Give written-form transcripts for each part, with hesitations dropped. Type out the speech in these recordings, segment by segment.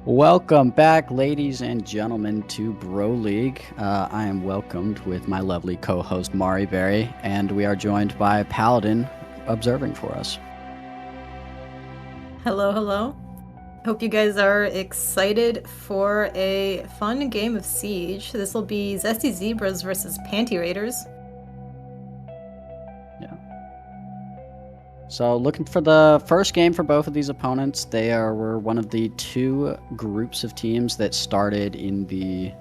Welcome back, ladies and gentlemen, to BroLeague. I am welcomed with my lovely co-host Mari Berry, and we are joined by Paladin observing for us. Hello, hello. Hope you guys are excited for a fun game of Siege. This will be Zesty Zebras versus Panty Raiders. Yeah. So looking for the first game for both of these opponents. Were one of the two groups of teams that started in the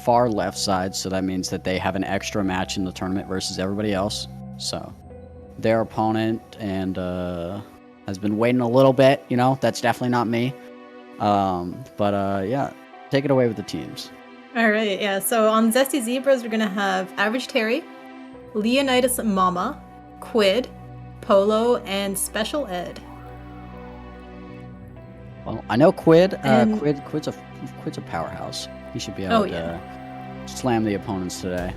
far left side, so that means that they have an extra match in the tournament versus everybody else. So their opponent has been waiting a little bit. That's definitely not me. Yeah, take it away with the teams. All right, yeah. So on Zesty Zebras, we're gonna have Average Terry, Leonidas Mama, Quid, Polo, and Special Ed. Well, I know Quid. And Quid's a powerhouse. He should be able to slam the opponents today.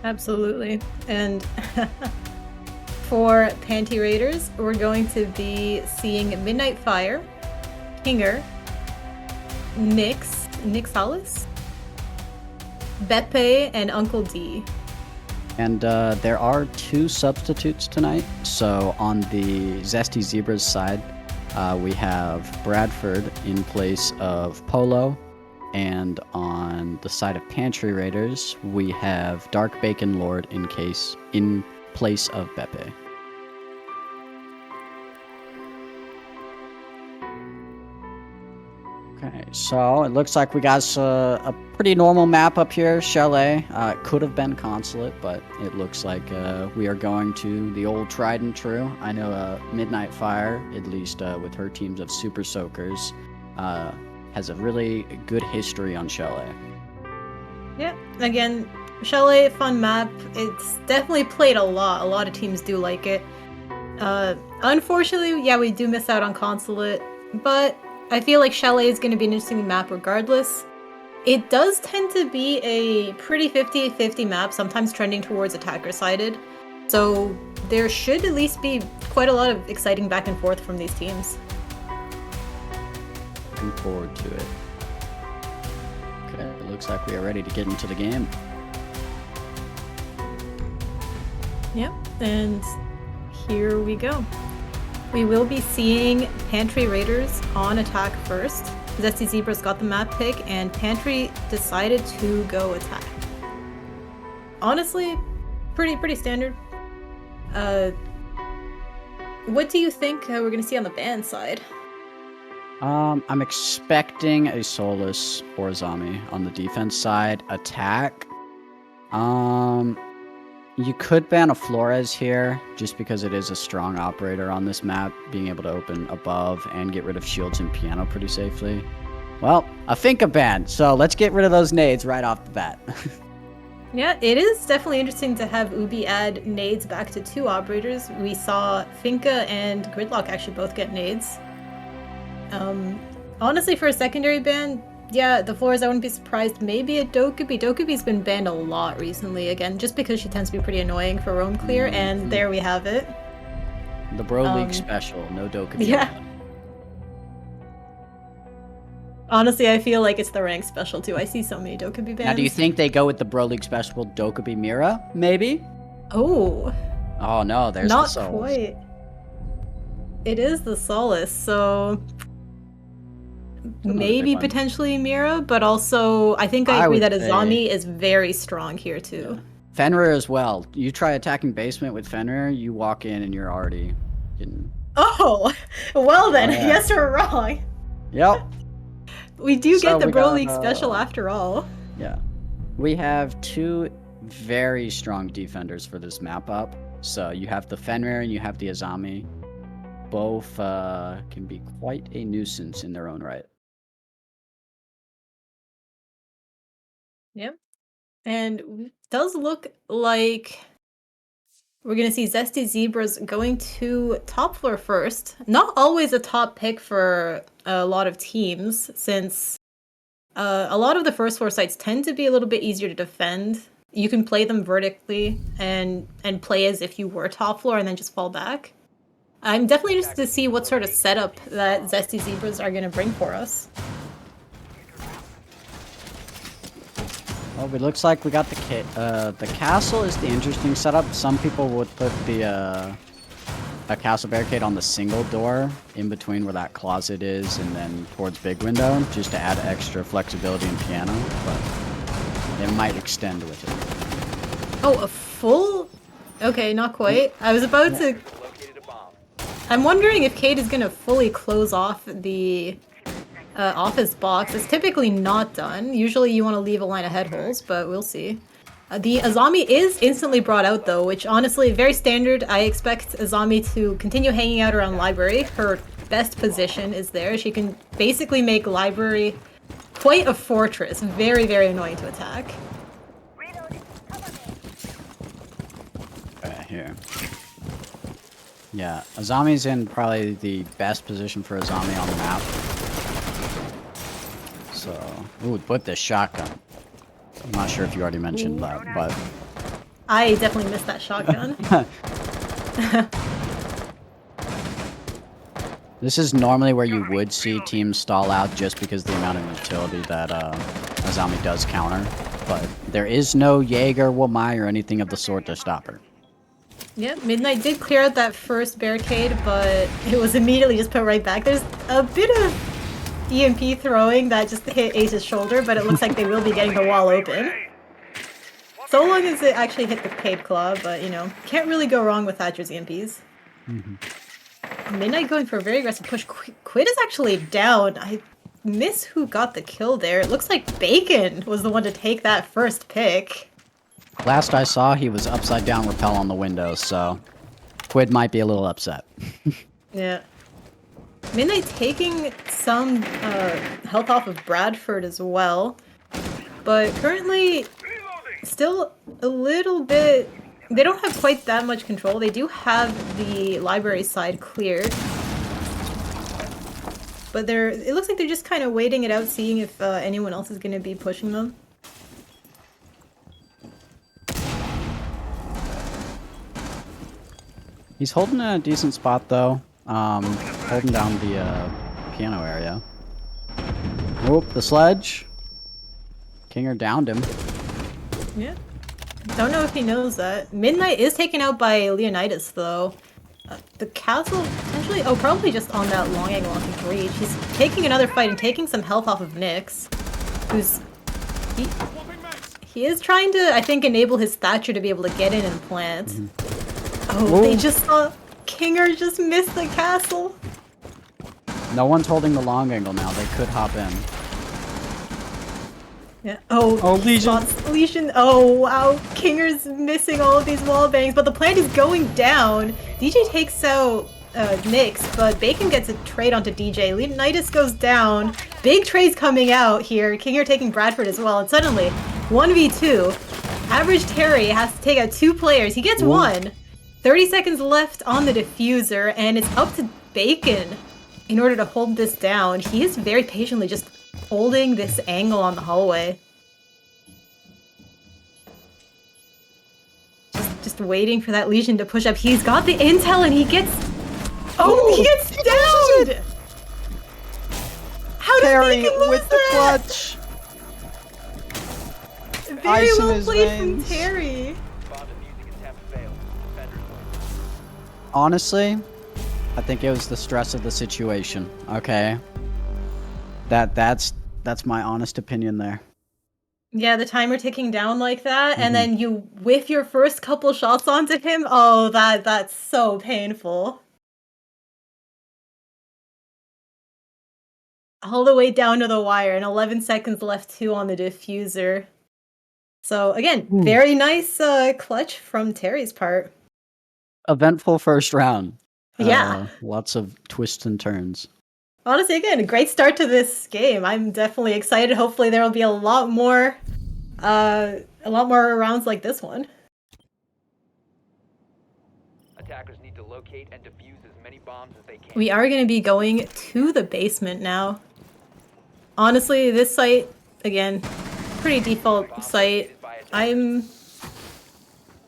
Absolutely. And for Panty Raiders, we're going to be seeing Midnight Fire, Kinger, Nixalis, Beppe, and Uncle D. And there are two substitutes tonight. So on the Zesty Zebras side, we have Bradford in place of Polo. And on the side of Pantry Raiders, we have Dark Bacon Lord in place of Beppe. Okay, so it looks like we got a pretty normal map up here, Chalet. It could have been Consulate, but it looks like we are going to the old tried and true. I know Midnight Fire, at least with her teams of Super Soakers, has a really good history on Chalet. Yeah, again, Chalet, fun map. It's definitely played a lot. A lot of teams do like it. Unfortunately, yeah, we do miss out on Consulate, but I feel like Chalet is going to be an interesting map regardless. It does tend to be a pretty 50-50 map, sometimes trending towards attacker-sided. So there should at least be quite a lot of exciting back and forth from these teams. Looking forward to it. Okay, it looks like we are ready to get into the game. Yep, and here we go. We will be seeing Pantry Raiders on attack first. Zesty Zebras got the map pick, and Pantry decided to go attack. Honestly, pretty standard. What do you think we're going to see on the ban side? I'm expecting a Solus or a Zami on the defense side. Attack. You could ban a Flores here, just because it is a strong operator on this map, being able to open above and get rid of shields and piano pretty safely. Well, a Finka ban, so let's get rid of those nades right off the bat. Yeah, it is definitely interesting to have Ubi add nades back to two operators. We saw Finka and Gridlock actually both get nades. Honestly, for a secondary ban, yeah, the Flores, I wouldn't be surprised. Maybe a Dokubi. Dokubi's been banned a lot recently, again, just because she tends to be pretty annoying for roam clear, and there we have it. The BroLeague special, no Dokubi. Yeah. Honestly, I feel like it's the rank special too. I see so many Dokubi bans. Now, do you think they go with the BroLeague special Dokubi Mira? Maybe? Oh. Oh no, there's not the Solace. Quite. It is the Solace, so maybe potentially Mira, but also I think I agree that Azami is very strong here too. Yeah. Fenrir as well. You try attacking basement with Fenrir, you walk in and you're already getting... Oh, well then, yes or wrong. Yep. We do get the BroLeague special after all. Yeah. We have two very strong defenders for this map up. So you have the Fenrir and you have the Azami. Both can be quite a nuisance in their own right. Yep. And it does look like we're going to see Zesty Zebras going to top floor first. Not always a top pick for a lot of teams, since a lot of the first floor sites tend to be a little bit easier to defend. You can play them vertically and play as if you were top floor and then just fall back. I'm definitely interested to see what sort of setup that Zesty Zebras are going to bring for us. Well, it looks like we got the castle is the interesting setup. Some people would put the a castle barricade on the single door in between where that closet is and then towards big window just to add extra flexibility in piano, but it might extend with it. Oh, a full? Okay, not quite. I was about to... I'm wondering if Kate is going to fully close off the office box. It's typically not done. Usually you want to leave a line of head holes, but we'll see. The Azami is instantly brought out though, which honestly, very standard. I expect Azami to continue hanging out around library. Her best position is there. She can basically make library quite a fortress. Very, very annoying to attack. Here. Yeah, Azami's in probably the best position for Azami on the map. So, ooh, put the shotgun. I'm not sure if you already mentioned that, but... I definitely missed that shotgun. This is normally where you would see teams stall out just because of the amount of utility that Azami does counter. But there is no Jaeger, Wamai, or anything of the sort to stop her. Yeah, Midnight did clear out that first barricade, but it was immediately just put right back. There's a bit of EMP throwing that just hit Ace's shoulder, but it looks like they will be getting the wall open. So long as it actually hit the Cade Claw, but you know, can't really go wrong with Thatcher's EMPs. Midnight going for a very aggressive push. Quid is actually down. I miss who got the kill there. It looks like Bacon was the one to take that first pick. Last I saw, he was upside down rappel on the window, so Quid might be a little upset. Yeah. Midnight taking some health off of Bradford as well, but currently still a little bit... They don't have quite that much control. They do have the library side cleared, but it looks like they're just kind of waiting it out, seeing if anyone else is going to be pushing them. He's holding a decent spot, though. Holding down the piano area. Oop, the sledge. Kinger downed him. Yeah. Don't know if he knows that. Midnight is taken out by Leonidas, though. The castle, potentially... Oh, probably just on that long angle on his reach. He's taking another fight and taking some health off of Nyx, who's... He is trying to, I think, enable his Thatcher to be able to get in and plant. Oh, Whoa. They just saw Kinger just missed the castle. No one's holding the long angle now. They could hop in. Yeah. Oh, Legion. Legion. Oh, wow. Kinger's missing all of these wall bangs, but the plant is going down. DJ takes out Nyx, but Bacon gets a trade onto DJ. Leonidas goes down. Big trades coming out here. Kinger taking Bradford as well, and suddenly 1v2. Average Terry has to take out 2 players. He gets 1. 30 seconds left on the diffuser, and it's up to Bacon in order to hold this down. He is very patiently just holding this angle on the hallway. Just waiting for that Legion to push up. He's got the intel and he gets... Oh, he gets downed! How does Bacon lose with the that? clutch. Very Ice in well his played from veins. Terry. Honestly, I think it was the stress of the situation. Okay. That's my honest opinion there. Yeah, the timer ticking down like that, and then you whiff your first couple shots onto him. Oh, that's so painful. All the way down to the wire, and 11 seconds left too on the diffuser. So again, very nice clutch from Terry's part. Eventful first round. Yeah. Lots of twists and turns. Honestly, again, a great start to this game. I'm definitely excited. Hopefully there will be a lot more rounds like this one. Attackers need to locate and defuse as many bombs as they can. We are going to be going to the basement now. Honestly, this site, again, pretty default site. I'm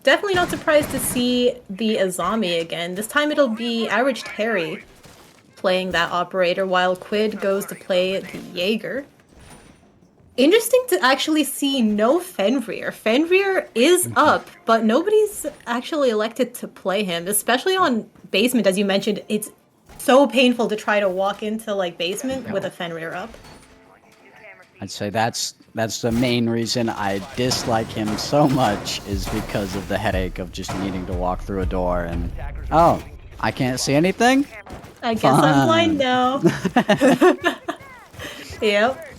definitely not surprised to see the Azami again. This time it'll be Average Terry playing that operator while Quid goes to play the Jaeger. Interesting to actually see no Fenrir. Fenrir is up, but nobody's actually elected to play him, especially on basement, as you mentioned. It's so painful to try to walk into like basement with a Fenrir up. I'd say that's the main reason I dislike him so much is because of the headache of just needing to walk through a door and oh, I can't see anything? I guess I'm blind now. Yep.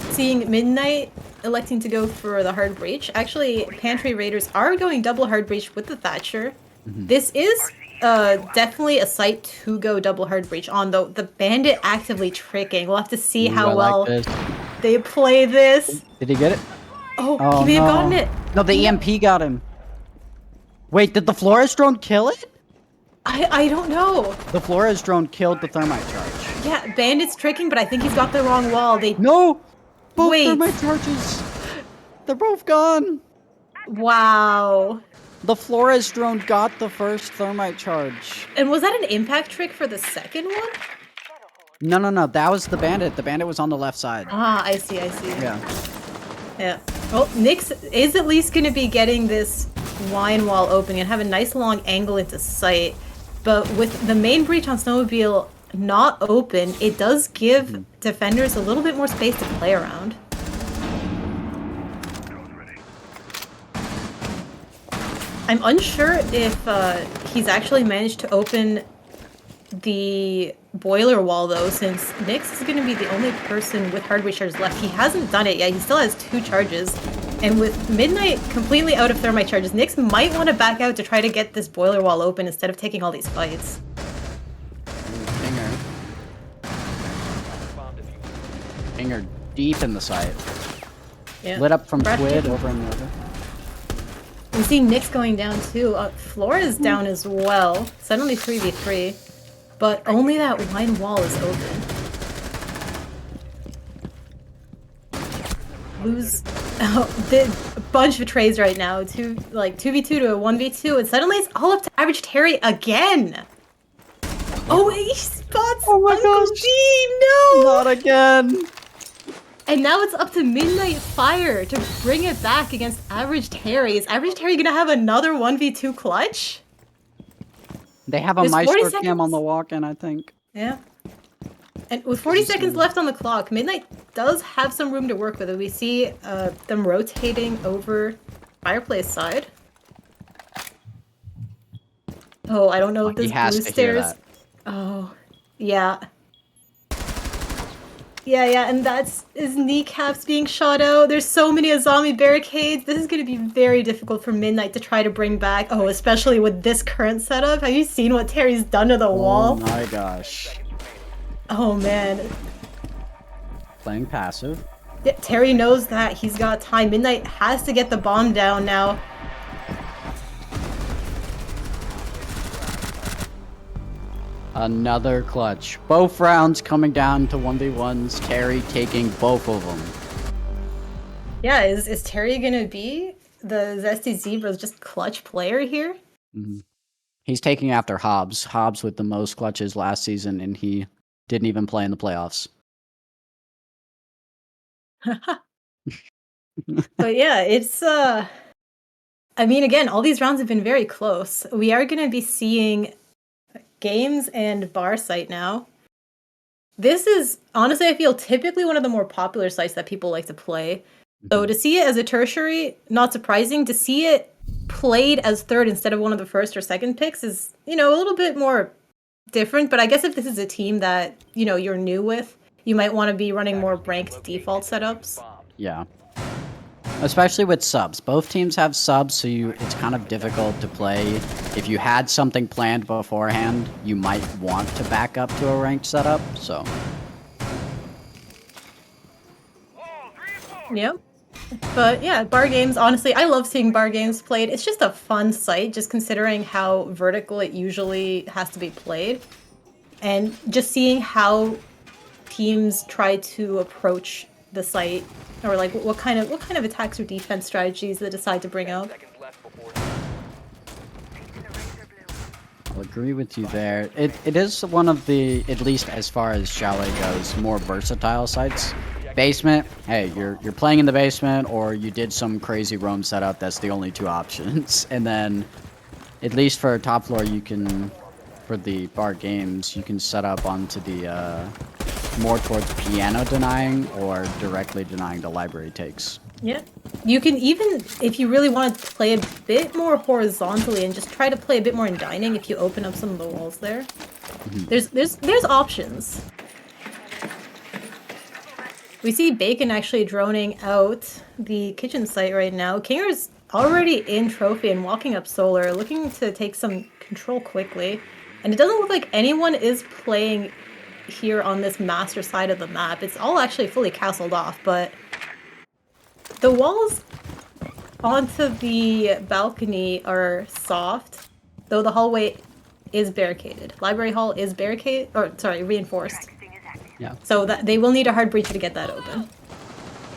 Seeing Midnight electing to go for the hard breach. Actually, Pantry Raiders are going double hard breach with the Thatcher. This is definitely a site to go double hard breach on, though. The Bandit actively tricking. We'll have to see how I well like this. they play this. Did he get it? Oh, he may have gotten it. No, the EMP got him. Wait, did the Flores drone kill it? I don't know. The Flores drone killed the thermite charge. Yeah, Bandit's tricking, but I think he's got the wrong wall. They No! Both Wait. thermite charges! They're both gone! Wow. The Flores drone got the first thermite charge. And was that an impact trick for the second one? No, that was the bandit. The bandit was on the left side. Ah, I see. Yeah. Yeah. Well, Nyx is at least going to be getting this wine wall opening and have a nice long angle into sight. But with the main breach on Snowmobile not open, it does give defenders a little bit more space to play around. I'm unsure if he's actually managed to open the boiler wall though, since Nyx is going to be the only person with hard breach charges left. He hasn't done it yet. He still has 2 charges. And with Midnight completely out of thermite charges, Nyx might want to back out to try to get this boiler wall open instead of taking all these fights. Pinger deep in the site. Yeah. Lit up from Breathtaking. Quid over and over. We see Nyx going down too. Flora's down as well. Suddenly 3v3. But only that wine wall is open. Lose a bunch of trades right now. 2v2 to a 1v2, and suddenly it's all up to Average Terry again. Oh, he spots Uncle D! No! Not again! And now it's up to Midnight Fire to bring it back against Average Terry. Is Average Terry gonna have another 1v2 clutch? They have a There's 40 Maestro cam on seconds. the walk-in, I think. Yeah. And with 40 seconds left on the clock, Midnight does have some room to work with. We see them rotating over Fireplace side. Oh, I don't know if He this has blue to hear stairs. that. Oh, yeah. Yeah, and that's his kneecaps being shot out. There's so many Azami barricades. This is going to be very difficult for Midnight to try to bring back. Oh, especially with this current setup. Have you seen what Terry's done to the Oh wall? my gosh. Oh, man. Playing passive. Yeah, Terry knows that. He's got time. Midnight has to get the bomb down now. Another clutch. Both rounds coming down to 1v1s. Terry taking both of them. Yeah, is Terry gonna be the Zesty Zebra's just clutch player here? He's taking after Hobbs. Hobbs with the most clutches last season, and he didn't even play in the playoffs. But yeah, it's I mean, again, all these rounds have been very close. We are gonna be seeing games and bar site now. This is honestly, I feel, typically one of the more popular sites that people like to play. So to see it as a tertiary, not surprising. To see it played as third instead of one of the first or second picks is, a little bit more different. But I guess if this is a team that, you're new with, you might want to be running more ranked default setups. Yeah. Especially with subs. Both teams have subs, so it's kind of difficult to play. If you had something planned beforehand, you might want to back up to a ranked setup, so. Yep. But yeah, bar games, honestly, I love seeing bar games played. It's just a fun site, just considering how vertical it usually has to be played. And just seeing how teams try to approach the site, or like what kind of attacks or defense strategies they decide to bring out. Seconds left before I'll agree with you there. It is one of the, at least as far as Chalet goes, more versatile sites. Basement, hey, you're playing in the basement, or you did some crazy roam setup. That's the only two options. And then, at least for top floor, you can, for the bar games, you can set up onto the more towards piano denying or directly denying the library takes. Yeah. You can even, if you really want to play a bit more horizontally and just try to play a bit more in dining, if you open up some of the walls there. There's options. We see Bacon actually droning out the kitchen site right now. Kinger's already in trophy and walking up solar, looking to take some control quickly. And it doesn't look like anyone is playing here on this master side of the map. It's all actually fully castled off, but the walls onto the balcony are soft, though the hallway is barricaded. Library hall is reinforced. Yeah. So that they will need a hard breacher to get that open.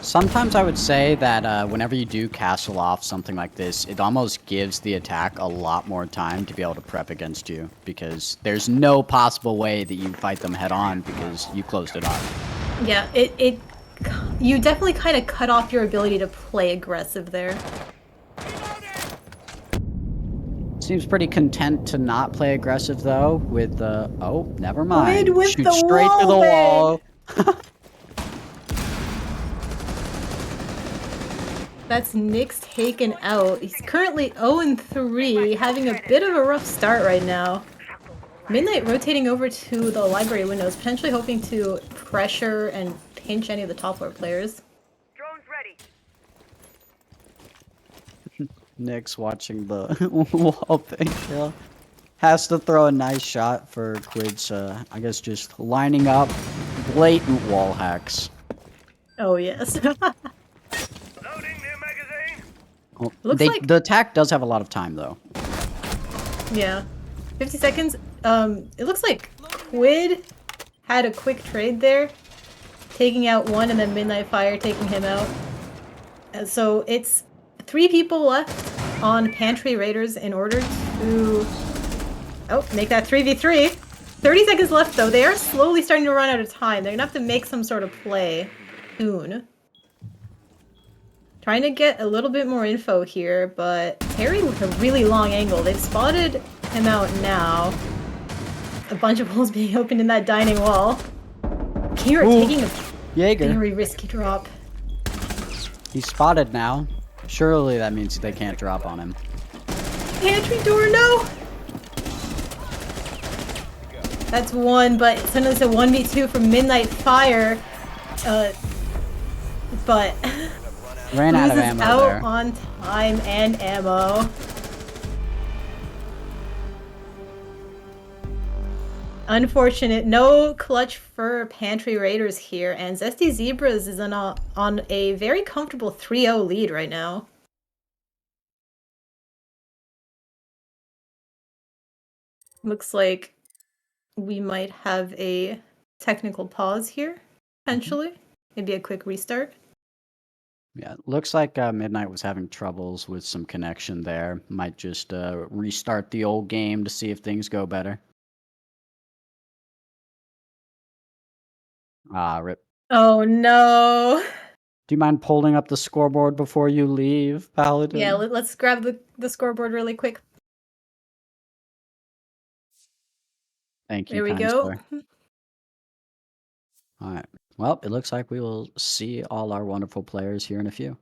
Sometimes I would say that whenever you do castle off something like this, it almost gives the attack a lot more time to be able to prep against you, because there's no possible way that you fight them head on because you closed it off. Yeah, you definitely kind of cut off your ability to play aggressive there. Seems pretty content to not play aggressive though. With oh, never mind. With Shoot the straight to the wall, wall. That's Nick's taken out. He's currently 0-3, having a bit of a rough start right now. Midnight rotating over to the library windows, potentially hoping to pressure and pinch any of the top floor players. Drone's ready. Nick's watching the wall thing. Yeah. Has to throw a nice shot for Quid's, I guess just lining up blatant wall hacks. Oh yes. Loading new magazine. Well, Looks like- the attack does have a lot of time though. Yeah. 50 seconds. It looks like Quid had a quick trade there, taking out one, and then Midnight Fire taking him out. So it's 3 people left on Pantry Raiders in order to make that 3v3. 30 seconds left though. They are slowly starting to run out of time. They're gonna have to make some sort of play soon. Trying to get a little bit more info here, but Harry with a really long angle. They've spotted him out now. A bunch of holes being opened in that dining wall. Kira taking a Jaeger. very risky drop. He's spotted now. Surely that means they can't drop on him. Pantry door, no! That's one, but suddenly it's a 1v2 from Midnight Fire. But Ran out of loses ammo out there. on time and ammo. Unfortunate, no clutch for Pantry Raiders here, and Zesty Zebras is on a very comfortable 3-0 lead right now. Looks like we might have a technical pause here, potentially. Maybe a quick restart. Yeah, looks like Midnight was having troubles with some connection there. Might just restart the old game to see if things go better. Ah, rip. Oh no! Do you mind pulling up the scoreboard before you leave, Paladin? Yeah, let's grab the scoreboard really quick. Thank you, There we kind go. sir. All right. Well, it looks like we will see all our wonderful players here in a few.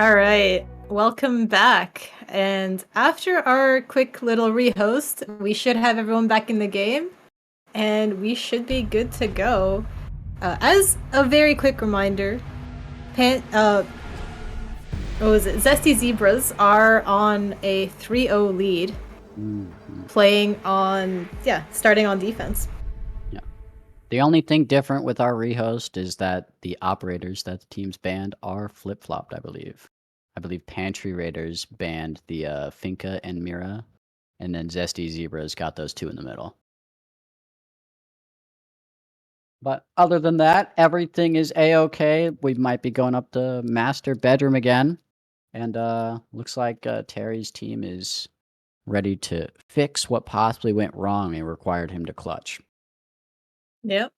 All right, welcome back. And after our quick little rehost, we should have everyone back in the game, and we should be good to go. As a very quick reminder, Zesty Zebras are on a 3-0 lead, playing on starting on defense. The only thing different with our rehost is that the operators that the teams banned are flip-flopped, I believe. I believe Pantry Raiders banned the Finca and Mira, and then Zesty Zebras got those two in the middle. But other than that, everything is A-okay. We might be going up to master bedroom again. And looks like Terry's team is ready to fix what possibly went wrong and required him to clutch. Yep.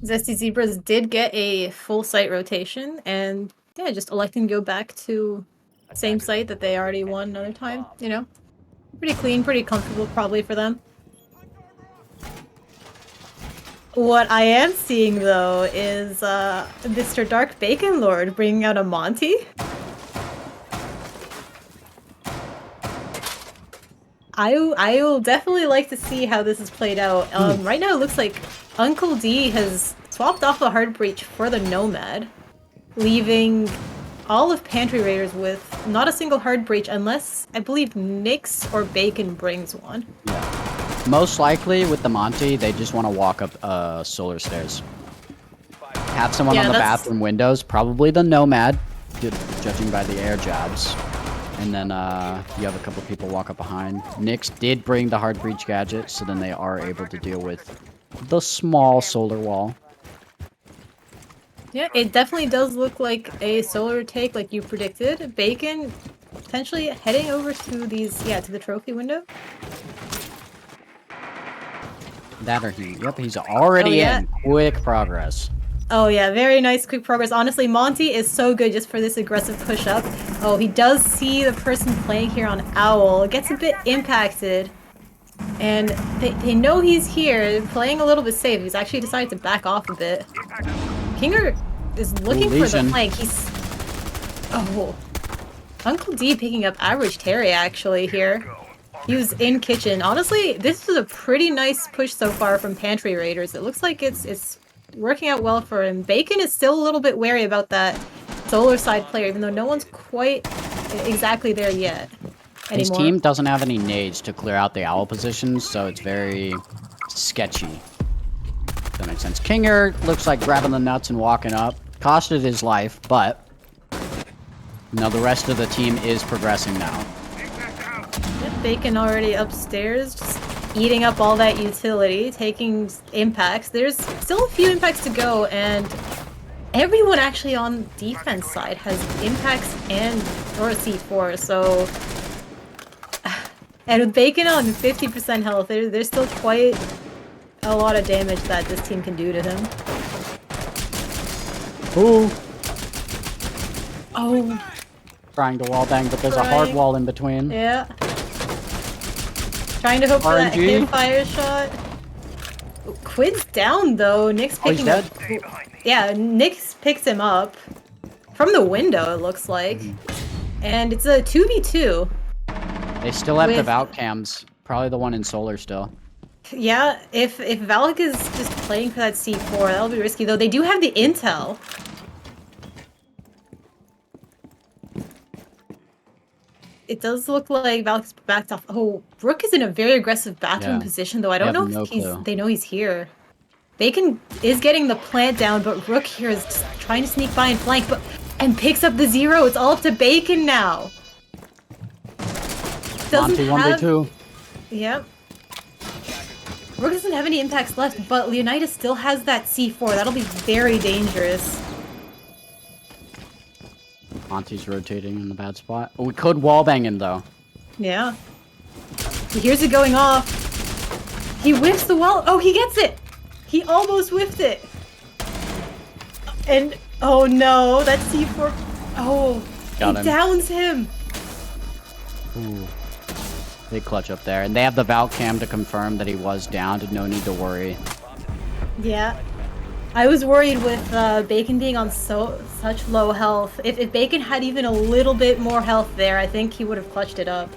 Zesty Zebras did get a full site rotation, and just electing to go back to same site that they already won another time. You know, pretty clean, pretty comfortable probably for them. What I am seeing though is Mr. Dark Bacon Lord bringing out a Monty. I will definitely like to see how this is played out. Right now it looks like Uncle D has swapped off the Hard Breach for the Nomad, leaving all of Pantry Raiders with not a single Hard Breach unless, I believe, Nyx or Bacon brings one. Yeah. Most likely with the Monty, they just want to walk up solar stairs. Have someone on the bathroom windows, probably the Nomad, judging by the air jobs. And then you have a couple people walk up behind. Nyx did bring the Hard Breach gadget, so then they are able to deal with the small solar wall. Yeah, it definitely does look like a solar take like you predicted. Bacon potentially heading over to these, to the trophy window. That or he. Yep, he's already in. Quick progress. Oh yeah, very nice quick progress. Honestly, Monty is so good just for this aggressive push-up. Oh, he does see the person playing here on Owl. Gets a bit impacted. And they know he's here, playing a little bit safe. He's actually decided to back off a bit. Kinger is looking for the flank. He's... Oh. Uncle D picking up average Terry actually here. He was in kitchen. Honestly, this is a pretty nice push so far from Pantry Raiders. It looks like it's working out well for him. Bacon is still a little bit wary about that solar side player, even though no one's quite exactly there yet anymore. His team doesn't have any nades to clear out the Owl positions, so it's very sketchy. If that makes sense. Kinger looks like grabbing the nuts and walking up. Costed his life, but the rest of the team is progressing now. Yep, Bacon already upstairs, just eating up all that utility, taking impacts. There's still a few impacts to go, and everyone actually on defense side has impacts or a C4, so... And with Bacon on 50% health, there's still quite a lot of damage that this team can do to him. Ooh. Oh. Trying to wall bang, but there's a hard wall in between. Yeah. Trying to hope for that hip fire shot. Quid's down though. Nyx picking up. Yeah, Nyx picks him up from the window. It looks like, and it's a 2v2. They still have the Valk cams. Probably the one in solar still. Yeah, if Valk is just playing for that C4, that'll be risky though. They do have the intel. It does look like Valk's backed off. Oh, Rook is in a very aggressive bathroom position, though. I don't know if they know he's here. Bacon is getting the plant down, but Rook here is just trying to sneak by and flank, and picks up the 0. It's all up to Bacon now. Monty 1v2. Yep. Rook doesn't have any impacts left, but Leonidas still has that C4. That'll be very dangerous. Monty's rotating in the bad spot. Oh, we could wallbang him, though. Yeah. He hears it going off. He whiffs the wall. Oh, he gets it! He almost whiffed it! And, oh no, that C4... Oh, it downs him! Ooh. Big clutch up there. And they have the Valk cam to confirm that he was downed. No need to worry. Yeah. I was worried with Bacon being on such low health. If Bacon had even a little bit more health there, I think he would have clutched it up.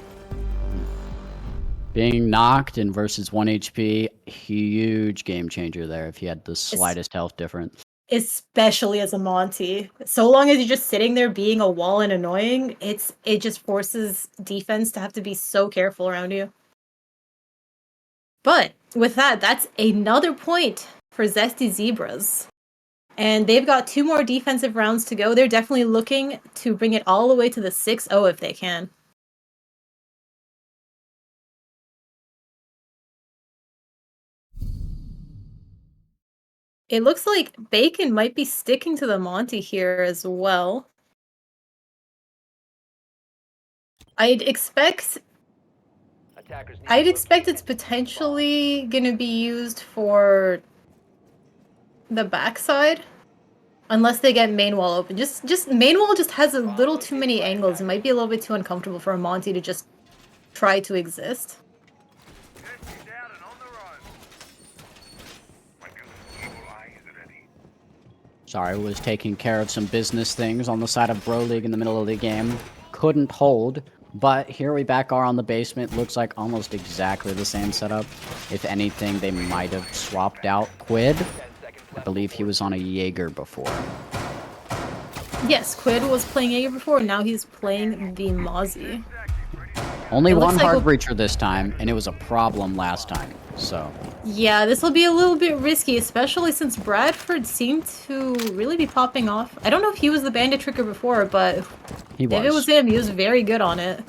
Being knocked and versus 1 HP, huge game changer there if he had the slightest health difference. Especially as a Monty. So long as you're just sitting there being a wall and annoying, it just forces defense to have to be so careful around you. But with that, that's another point for Zesty Zebras. And they've got 2 more defensive rounds to go. They're definitely looking to bring it all the way to the 6-0 if they can. It looks like Bacon might be sticking to the Monty here as well. I'd expect it's potentially gonna be used for the backside. Unless they get main wall open. Just main wall just has a little too many angles. It might be a little bit too uncomfortable for a Monty to just try to exist. Zesty's out and on the road. My goodness, evil eye is ready. Sorry, was taking care of some business things on the side of BroLeague in the middle of the game. Couldn't hold, but here we back are on the basement. Looks like almost exactly the same setup. If anything, they might have swapped out Quid. I believe he was on a Jaeger before. Yes, Quid was playing Jaeger before, and now he's playing the Mozzie. Only It looks one like hard breacher this time, and it was a problem last time, so... Yeah, this will be a little bit risky, especially since Bradford seemed to really be popping off. I don't know if he was the bandit tricker before, but He was. if it was him, he was very good on it.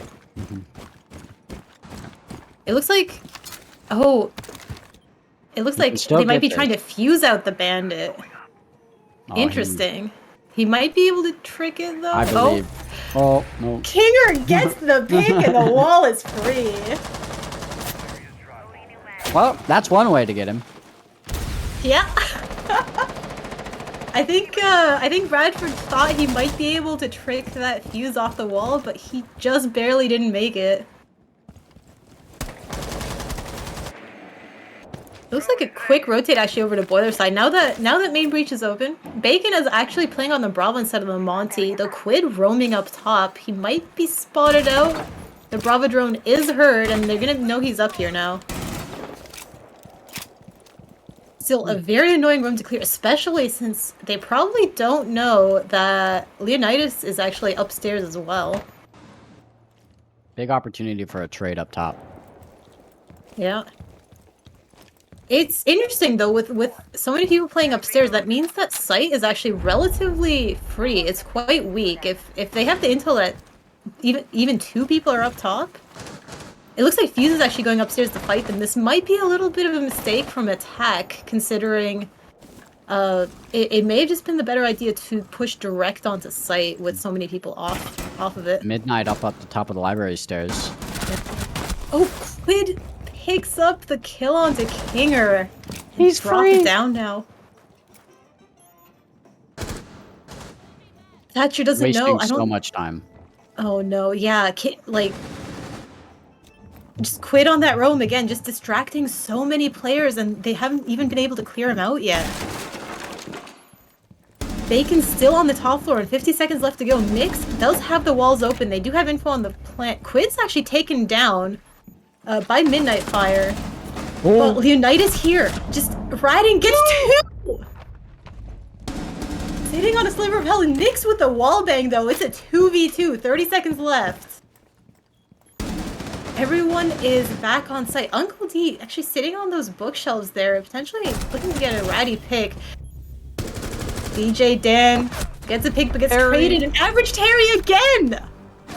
It looks like... Oh... It looks like still they might be get trying to this. fuse out the bandit. Oh, Interesting. He might be able to trick it, though. I believe. Oh, no. Kinger gets the pick and the wall is free. Well, that's one way to get him. Yeah. I think Bradford thought he might be able to trick that fuse off the wall, but he just barely didn't make it. Looks like a quick rotate actually over to boiler side. Now that main breach is open, Bacon is actually playing on the Bravo instead of the Monty. The Quid roaming up top. He might be spotted out. The Bravo drone is heard, and they're gonna know he's up here now. Still a very annoying room to clear, especially since they probably don't know that Leonidas is actually upstairs as well. Big opportunity for a trade up top. Yeah. It's interesting though, with so many people playing upstairs, that means that site is actually relatively free. It's quite weak. If they have the intel that even 2 people are up top, it looks like Fuse is actually going upstairs to fight them. This might be a little bit of a mistake from attack, considering it may have just been the better idea to push direct onto site with so many people off of it. Midnight up the top of the library stairs. Oh, Quid picks up the kill onto Kinger. He's drop free. it down now. Thatcher doesn't Wasting know. I don't. so much time. Oh no, yeah, like just quit on that roam again, just distracting so many players, and they haven't even been able to clear him out yet. Bacon's still on the top floor, and 50 seconds left to go. Nyx does have the walls open. They do have info on the plant. Quid's actually taken down by Midnight Fire. Oh. But Leonidas here, just riding, gets 2! Sitting on a sliver of hell, and Nyx with the wall bang though. It's a 2v2, 30 seconds left. Everyone is back on site. Uncle D actually sitting on those bookshelves there, potentially looking to get a ratty pick. DJ Dan gets a pick but gets Terry. traded, and average Terry again!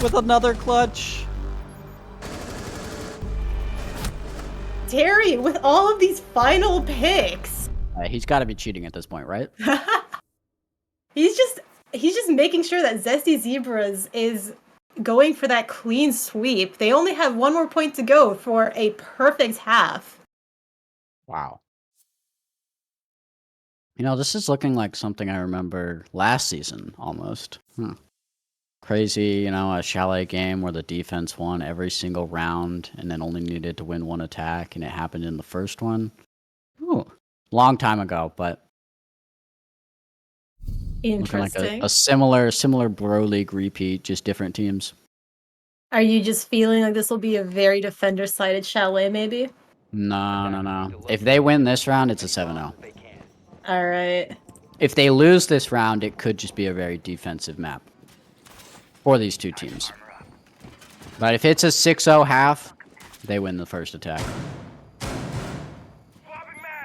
With another clutch. Terry with all of these final picks. He's got to be cheating at this point, right? He's just making sure that Zesty Zebras is going for that clean sweep. They only have 1 more point to go for a perfect half. Wow. You know, this is looking like something I remember last season, almost. Crazy, you know, a chalet game where the defense won every single round and then only needed to win 1 attack, and it happened in the first one. Ooh, long time ago, but Looking like Interesting. a similar BroLeague repeat, just different teams. Are you just feeling like this will be a very defender-sided chalet, maybe? No. If they win this round, it's a 7-0. If they can. All right. If they lose this round, it could just be a very defensive map for these two teams. But if it's a 6-0 half, they win the first attack.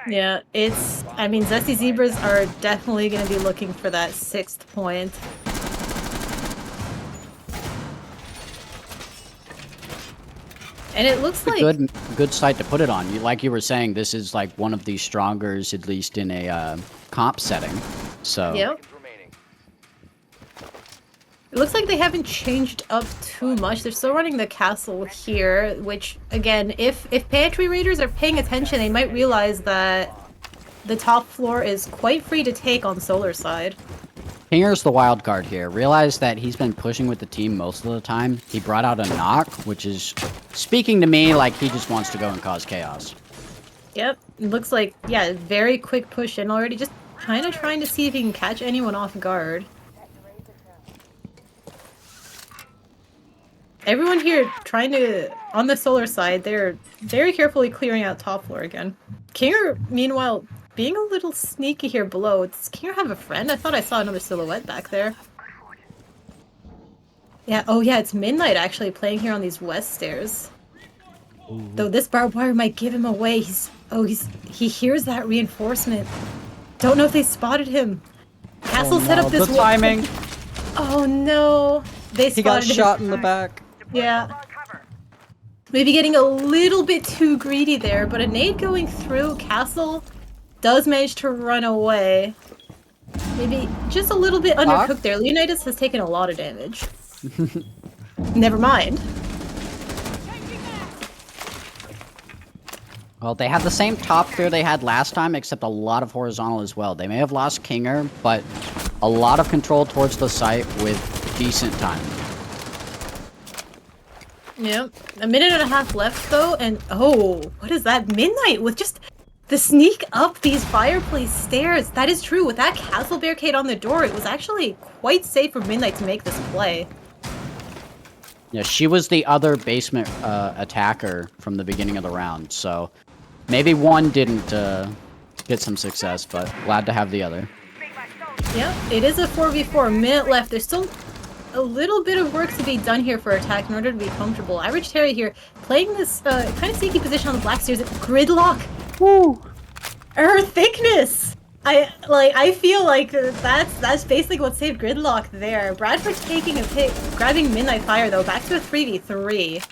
Yeah, I mean, Zesty Zebras are definitely going to be looking for that 6th point. And it looks like... Good site to put it on. Like you were saying, this is like one of the strongers, at least in a comp setting. So Yep. Remaining. It looks like they haven't changed up too much. They're still running the castle here, which, again, if Pantry Raiders are paying attention, they might realize that the top floor is quite free to take on Solar side. Kinger's the wild card here. Realize that he's been pushing with the team most of the time. He brought out a knock, which is speaking to me like he just wants to go and cause chaos. Yep, it looks like, yeah, very quick push in already, just kind of trying to see if he can catch anyone off guard. Everyone here trying to, on the Solar side, they're very carefully clearing out top floor again. Kinger, meanwhile, being a little sneaky here below. Does Kinger have a friend? I thought I saw another silhouette back there. Yeah, oh yeah, it's Midnight actually playing here on these west stairs. Ooh. Though this barbed wire might give him away. He hears that reinforcement. Don't know if they spotted him. Castle set up this timing. Oh no. They spotted He got shot him. in the back. Yeah. Maybe getting a little bit too greedy there, but a nade going through. Castle does manage to run away. Maybe just a little bit undercooked there. Leonidas has taken a lot of damage. Never mind. Well, they had the same top clear they had last time, except a lot of horizontal as well. They may have lost Kinger, but a lot of control towards the site with decent time. Yep. A minute and a half left, though, and oh, what is that? Midnight with just the sneak up these fireplace stairs. That is true. With that castle barricade on the door, it was actually quite safe for Midnight to make this play. Yeah, she was the other basement attacker from the beginning of the round, so maybe one didn't get some success, but glad to have the other. Yeah, it is a 4v4. Minute left. There's still a little bit of work to be done here for attack in order to be comfortable. Average Terry here playing this kind of sneaky position on the black stairs. Gridlock. Woo! Her thickness. I feel like that's basically what saved Gridlock there. Bradford taking a pick, grabbing Midnight Fire though. Back to a 3v3.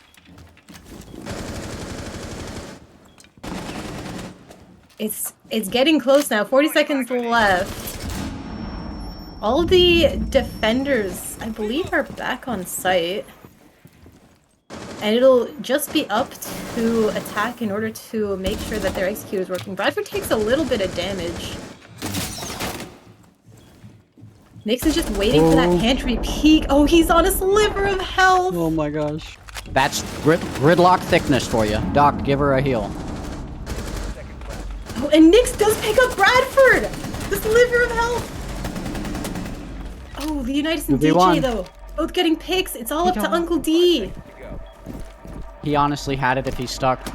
It's getting close now. 40 seconds left. All the defenders, I believe, are back on site. And it'll just be up to attack in order to make sure that their execute is working. Bradford takes a little bit of damage. Nix is just waiting for that pantry peek. Oh, he's on a sliver of health. Oh my gosh. That's gridlock thickness for you. Doc, give her a heal. Oh, and Nix does pick up Bradford! The sliver of health! Oh, Leonidas and DJ, though. Both getting picks. It's all up to Uncle D. He honestly had it if he stuck.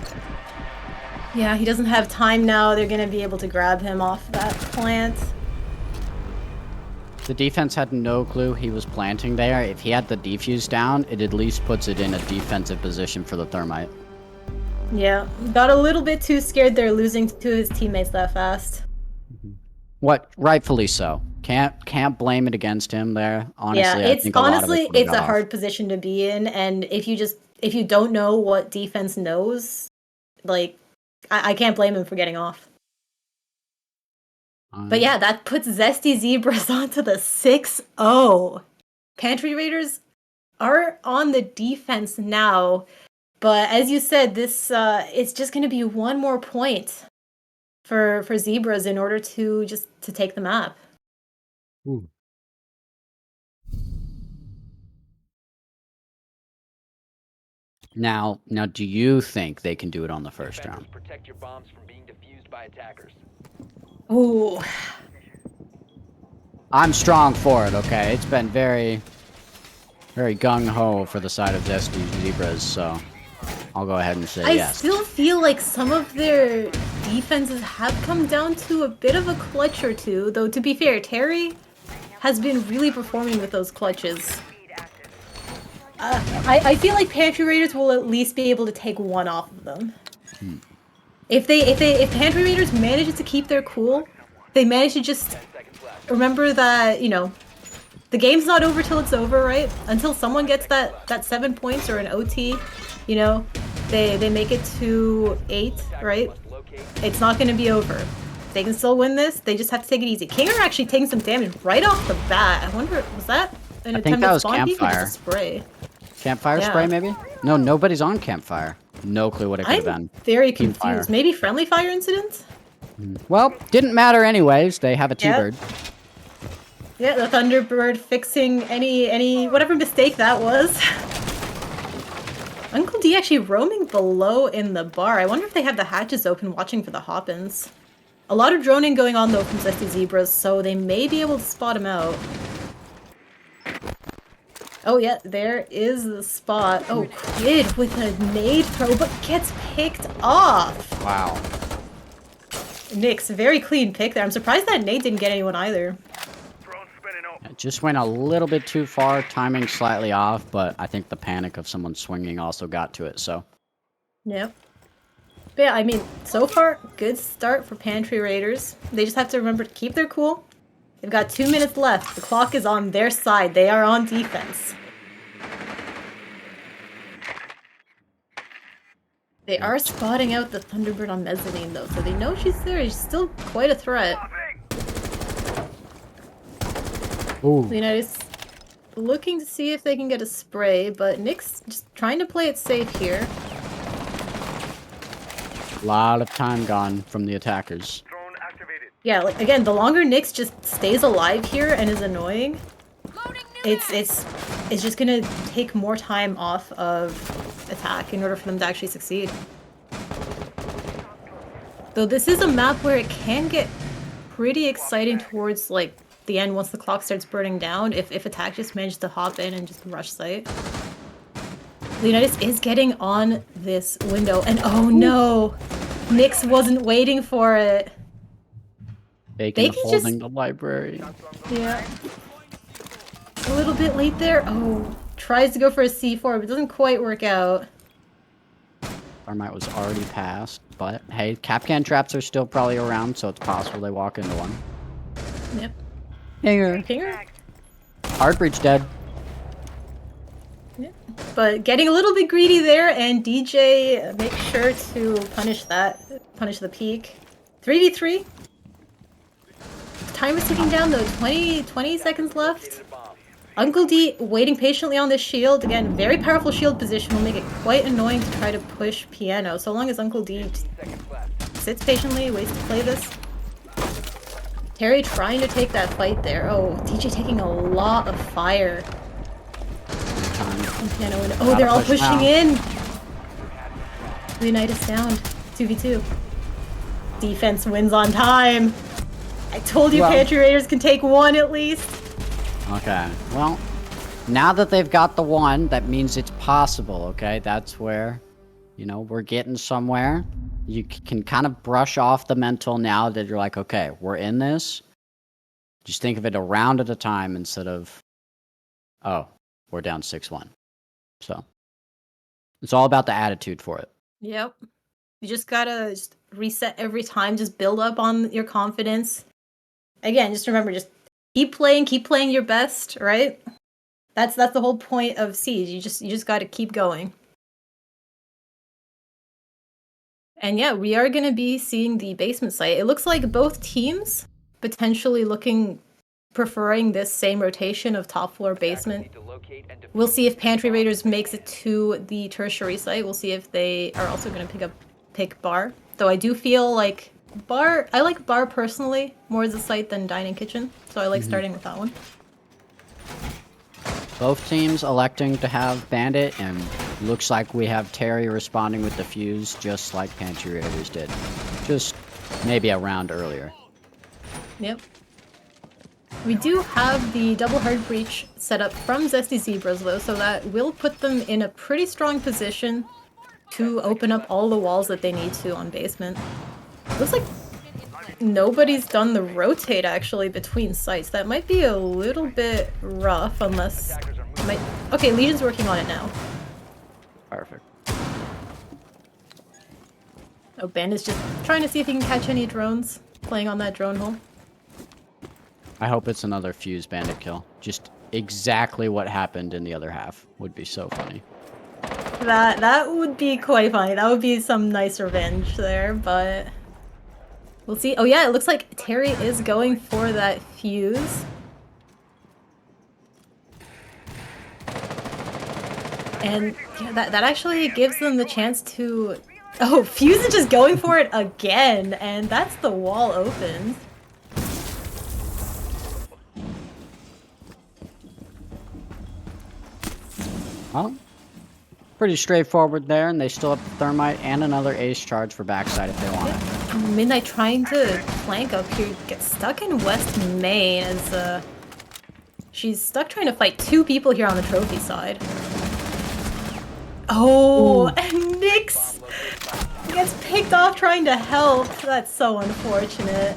Yeah, he doesn't have time now. They're going to be able to grab him off that plant. The defense had no clue he was planting there. If he had the defuse down, it at least puts it in a defensive position for the thermite. Yeah, got a little bit too scared there losing to his teammates that fast. What? Rightfully so. Can't blame it against him there. Honestly, yeah, I think it's a hard position to be in, and if you don't know what defense knows, like I can't blame him for getting off. But yeah, that puts Zesty Zebras onto the 6-0. Pantry Raiders are on the defense now, but as you said, this it's just going to be one more point for Zebras in order to take the map. Ooh. Now, do you think they can do it on the first round? Protect your bombs from being defused by attackers. Ooh. I'm strong for it, okay? It's been very, very gung-ho for the side of Zesty Zebras, so I'll go ahead and say I yes. still feel like some of their defenses have come down to a bit of a clutch or two, though to be fair, Terry has been really performing with those clutches. I feel like Pantry Raiders will at least be able to take one off of them. If Pantry Raiders manage to keep their cool, they manage to just 10 seconds left. remember that, you know, the game's not over till it's over, right? Until someone gets that 7 points or an OT, you know, they make it to 8, right? Must locate. It's not going to be over. They can still win this. They just have to take it easy. King are actually taking some damage right off the bat. I wonder, was that an I think attempt that at was spawn peek or campfire. just a spray? Campfire Yeah. spray, maybe? No, nobody's on campfire. No clue what it could have I'm been. very Team confused. fire. Maybe friendly fire incident? Well, didn't matter anyways. They have a Yeah. T-bird. Yeah, the Thunderbird fixing any whatever mistake that was. Uncle D actually roaming below in the bar. I wonder if they have the hatches open watching for the hop-ins. A lot of droning going on though from Zesty Zebras, so they may be able to spot him out. Oh yeah, there is the spot. Oh, Quid with a nade throw, but gets picked off. Wow. Nyx, very clean pick there. I'm surprised that nade didn't get anyone either. Drone spinning up. It just went a little bit too far, timing slightly off, but I think the panic of someone swinging also got to it, so. Yep. But yeah, I mean, so far, good start for Pantry Raiders. They just have to remember to keep their cool. They've got 2 minutes left. The clock is on their side. They are on defense. They are spotting out the Thunderbird on Mezzanine, though, so they know she's there. She's still quite a threat. Ooh. Leonidas looking to see if they can get a spray, but Nyx just trying to play it safe here. A lot of time gone from the attackers. Drone activated. Yeah, like again, the longer Nyx just stays alive here and is annoying, it's just gonna take more time off of attack in order for them to actually succeed. Though this is a map where it can get pretty exciting towards like the end once the clock starts burning down if attack just manages to hop in and just rush site. Leonidas is getting on this window and oh no! Nyx wasn't waiting for it. Bacon can holding the library. Yeah. A little bit late there. Oh, tries to go for a C4, but it doesn't quite work out. Thermite was already passed, but hey, Capcan traps are still probably around, so it's possible they walk into one. Yep. Hanger. Pinger. Hard breach dead. Yep. But getting a little bit greedy there, and DJ makes sure to punish the peak. 3v3. Time is ticking down though, 20 seconds left. Uncle D waiting patiently on this shield. Again, very powerful shield position will make it quite annoying to try to push Piano. So long as Uncle D just Seconds left. sits patiently, waits to play this. Terry trying to take that fight there. Oh, DJ taking a lot of fire. And Piano in. Oh, they're all push pushing now. in. Leonidas down. 2v2. Defense wins on time. I told you Well- Pantry Raiders can take one at least. Okay, well, now that they've got the one, that means it's possible, okay? That's where, you know, we're getting somewhere. You can kind of brush off the mental now that you're like, okay, we're in this. Just think of it a round at a time instead of, oh, we're down 6-1. So, it's all about the attitude for it. Yep. You just gotta just reset every time, just build up on your confidence. Again, just remember, just keep playing your best, right? That's the whole point of Siege. You just gotta keep going. And yeah, we are gonna be seeing the basement site. It looks like both teams potentially preferring this same rotation of top floor basement. Need to locate and defuse. We'll see if Pantry Raiders makes it to the tertiary site. We'll see if they are also going to pick Bar. Though I do feel like Bar, I like Bar personally more as a site than Dining Kitchen. So I like starting with that one. Both teams electing to have Bandit, and looks like we have Terry responding with the fuse, just like Pantry Raiders did. Just maybe a round earlier. Yep. We do have the double hard breach set up from Zesty Zebras though, so that will put them in a pretty strong position to open up all the walls that they need to on basement. Looks like nobody's done the rotate actually between sites. That might be a little bit rough unless... Okay, Legion's working on it now. Perfect. Oh, Bandit's just trying to see if he can catch any drones playing on that drone hole. I hope it's another Fuse Bandit kill. Just exactly what happened in the other half would be so funny. That would be quite funny. That would be some nice revenge there, but we'll see. Oh yeah, it looks like Terry is going for that Fuse. And yeah, that actually gives them the chance to... Oh, Fuse is just going for it again, and that's the wall opened. Well, pretty straightforward there, and they still have Thermite and another Ace charge for backside if they want it. Midnight trying to flank up here, gets stuck in West Main as she's stuck trying to fight two people here on the trophy side. Oh, and Nyx gets picked off trying to help. That's so unfortunate.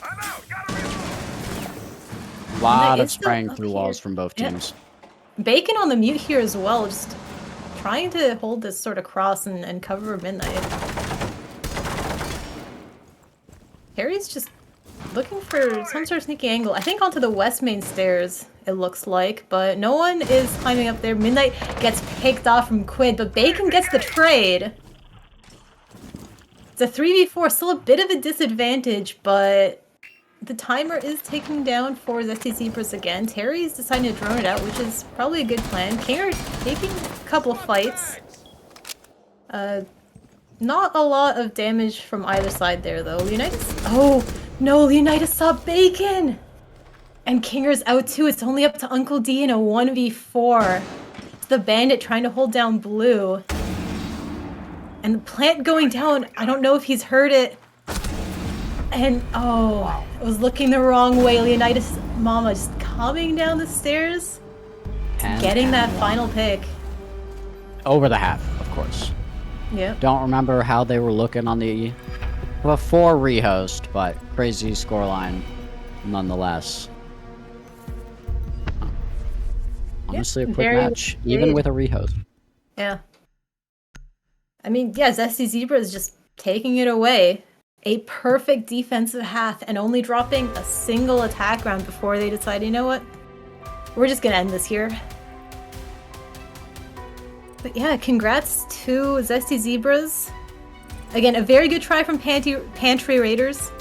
I'm out. Gotta reload. Lot is of still spraying up through here. walls from both Yep. teams. Bacon on the mute here as well, just trying to hold this sort of cross and cover Midnight. Harry's just looking for some sort of sneaky angle. I think onto the west main stairs, it looks like, but no one is climbing up there. Midnight gets picked off from Quid, but Bacon gets the trade. It's a 3v4, still a bit of a disadvantage, but the timer is ticking down for Zesty Zebras again. Terry's deciding to drone it out, which is probably a good plan. Kinger taking a couple of fights. Not a lot of damage from either side there, though. Leonidas... Oh, no, Leonidas saw Bacon! And Kinger's out too. It's only up to Uncle D in a 1v4. It's the Bandit trying to hold down Blue. And the plant going down. I don't know if he's heard it. And, oh, it was looking the wrong way. Leonidas' mama just coming down the stairs. Getting that final pick. Over the half, of course. Yep. Don't remember how they were looking on the before rehost, but crazy scoreline nonetheless. Honestly, a quick very match, even good. with a rehost. Yeah. I mean, yeah, Zesty Zebra is just taking it away. A perfect defensive half and only dropping a single attack round before they decide, you know what? We're just gonna end this here. But yeah, congrats to Zesty Zebras. Again, a very good try from Pantry Raiders.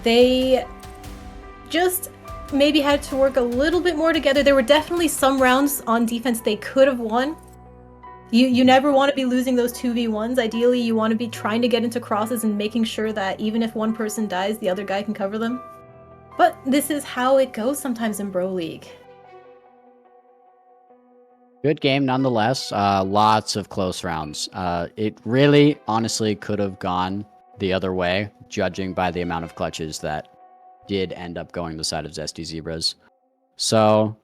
They just maybe had to work a little bit more together. There were definitely some rounds on defense they could have won. You never want to be losing those 2v1s. Ideally, you want to be trying to get into crosses and making sure that even if one person dies, the other guy can cover them. But this is how it goes sometimes in Bro League. Good game nonetheless. Lots of close rounds. It really, honestly, could have gone the other way, judging by the amount of clutches that did end up going the side of Zesty Zebras. So,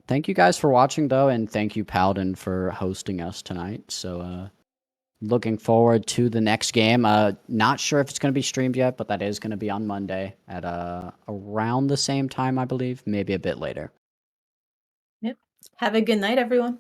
thank you guys for watching, though, and thank you, Paladin, for hosting us tonight. So, looking forward to the next game. Not sure if it's going to be streamed yet, but that is going to be on Monday at around the same time, I believe, maybe a bit later. Yep. Have a good night, everyone.